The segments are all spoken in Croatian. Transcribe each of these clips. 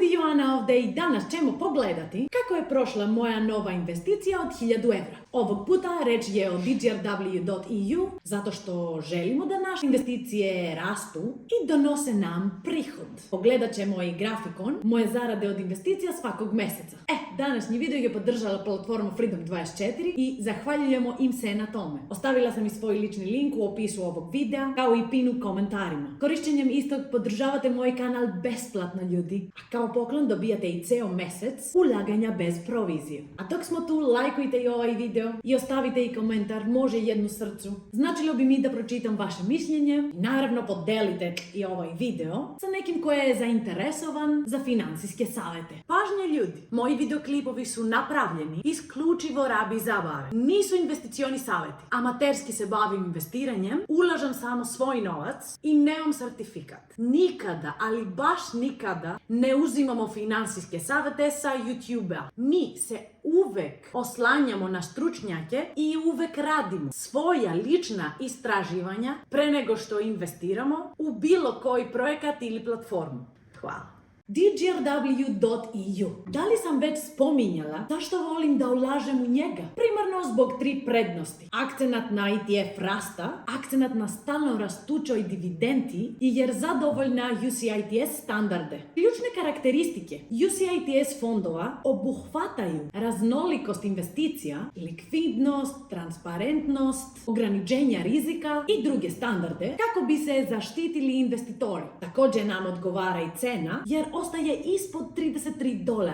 ljudi, Joana ovdje i danas ćemo pogledati kako je prošla moja nova investicija od 1000 evra. Ovog puta reč je o dgrw.eu zato što želimo da naše investicije rastu i donose nam prihod. Pogledat ćemo i grafikon moje zarade od investicija svakog mjeseca. Današnji video je podržala platforma Freedom24 i zahvaljujemo im se na tome. Ostavila sam i svoj lični link u opisu ovog videa, kao i pin u komentarima. Korišćenjem istog podržavate moj kanal besplatno, ljudi. A kao poklon dobijate i ceo mjesec ulaganja bez provizije. A dok smo tu, lajkujte i ovaj video i ostavite i komentar, može jednu srcu. Značilo bi mi da pročitam vaše mišljenje i naravno podelite i ovaj video sa nekim ko je zainteresovan za financijske savete. Pažnje, ljudi, moji videoklipovi su napravljeni isključivo radi zabave. Nisu investicioni saveti. Amaterski se bavim investiranjem, ulažem samo svoj novac i nemam certifikat. Nikada, ali baš nikada ne uzimamo financijske savete sa YouTube-a. Mi se uvek oslanjamo na stručnjake i uvek radimo svoja lična istraživanja pre nego što investiramo u bilo koji projekat ili platformu. Hvala. dgrw.eu. Da li sam već spominjala zašto volim da ulažem u njega? Primarno zbog 3 prednosti. Akcenat na ETF rasta, akcenat na stalno rastućoj dividendi i jer zadovoljna UCITS standarde. Ključne karakteristike UCITS fondova obuhvataju raznolikost investicija, likvidnost, transparentnost, ograničenja rizika i druge standarde kako bi se zaštitili investitori. Također nam odgovara i cena jer ostaje ispod $33.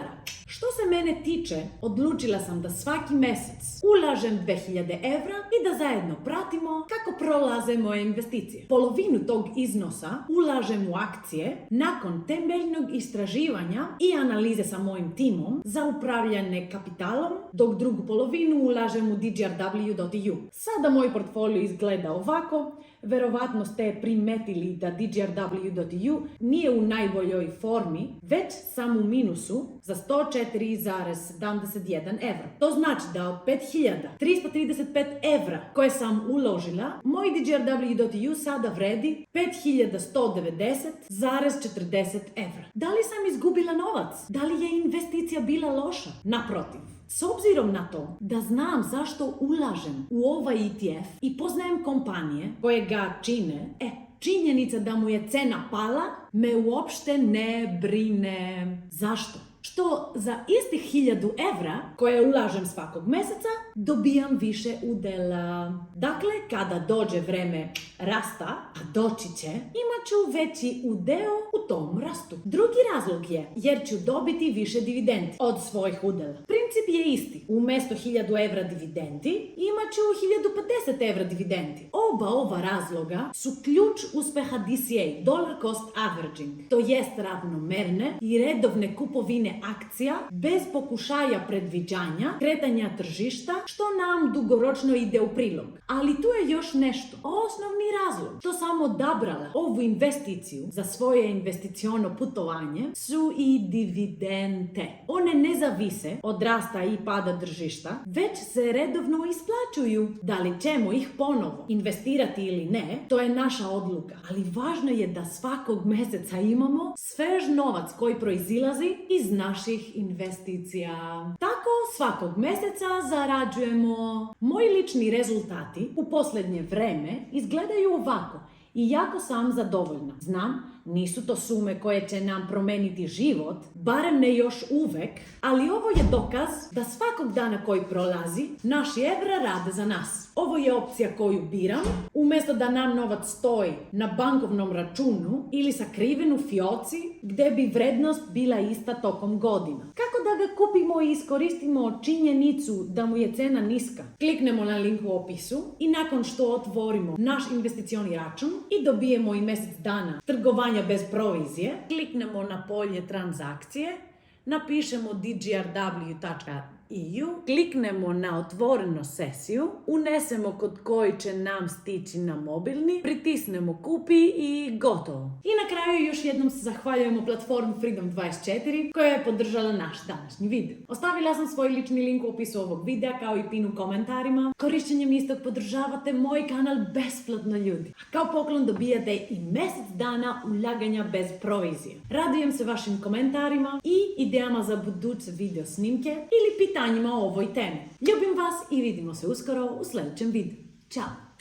Što se mene tiče, odlučila sam da svaki mjesec ulažem 2000 evra i da zajedno pratimo kako prolaze moje investicije. Polovinu tog iznosa ulažem u akcije nakon temeljnog istraživanja i analize sa mojim timom za upravljanje kapitalom, dok drugu polovinu ulažem u dgrw.eu. Sada moj portfolio izgleda ovako. Verovatno ste primetili da dgrw.eu nije u najboljoj formi, već sam u minusu za 104,71 evra. To znači da od 5335 evra koje sam uložila, moj dgrw.eu sada vredi 5190,40 evra. Da li sam izgubila novac? Da li je investicija bila loša? Naprotiv. S obzirom na to da znam zašto ulažem u ovaj ETF i poznajem kompanije koje ga čine, činjenica da mu je cena pala me uopšte ne brine. Zašto? Što za istih 1000 evra koje ulažem svakog mjeseca dobijam više udela. Dakle, kada dođe vreme rasta, a doći će, imat ću veći udeo u tom rastu. Drugi razlog je jer ću dobiti više dividendi od svojih udela. Princip je isti. Umjesto 1000 evra dividendi imat ću 1050 evra dividendi. Oba ova razloga su ključ uspeha DCA, Dollar Cost Averaging, to jest ravnomerne i redovne kupovine akcija bez pokušaja predviđanja kretanja tržišta, što nam dugoročno ide u prilog. Ali tu je još nešto. Osnovni razlog što sam odabrala ovu investiciju za svoje investiciono putovanje su i dividende. One ne zavise od rasta i pada tržišta, već se redovno isplaćuju. Da li ćemo ih ponovo investirati ili ne, to je naša odluka. Ali važno je da svakog mjeseca imamo svež novac koji proizilazi iz naših investicija. Tako svakog mjeseca zarađujemo. Moji lični rezultati u posljednje vreme izgledaju ovako i jako sam zadovoljna. Znam, nisu to sume koje će nam promeniti život, barem ne još uvek, ali ovo je dokaz da svakog dana koji prolazi, naši evra rade za nas. Ovo je opcija koju biram, umjesto da nam novac stoji na bankovnom računu ili sakriven u fioci gdje bi vrednost bila ista tokom godina. Kako da ga kupimo i iskoristimo činjenicu da mu je cena niska? Kliknemo na link u opisu i nakon što otvorimo naš investicioni račun i dobijemo i mjesec dana trgovanja bez provizije, kliknemo na polje transakcije, napišemo dgrw.eu EU, kliknemo na otvoreno sesiju, unesemo kod koji će nam stići na mobilni, pritisnemo kupi i gotovo. I na kraju još jednom se zahvaljujemo platformi Freedom24 koja je podržala naš današnji video. Ostavila sam svoj lični link u opisu ovog videa kao i pin u komentarima. Korišćenjem istog podržavate moj kanal besplatno, ljudi. A kao poklon dobijate i mjesec dana ulaganja bez provizije. Radujem se vašim komentarima i idejama za buduće video snimke ili pitanjima o ovoj temi. Ljubim vas i vidimo se uskoro u sljedećem videu. Ćao!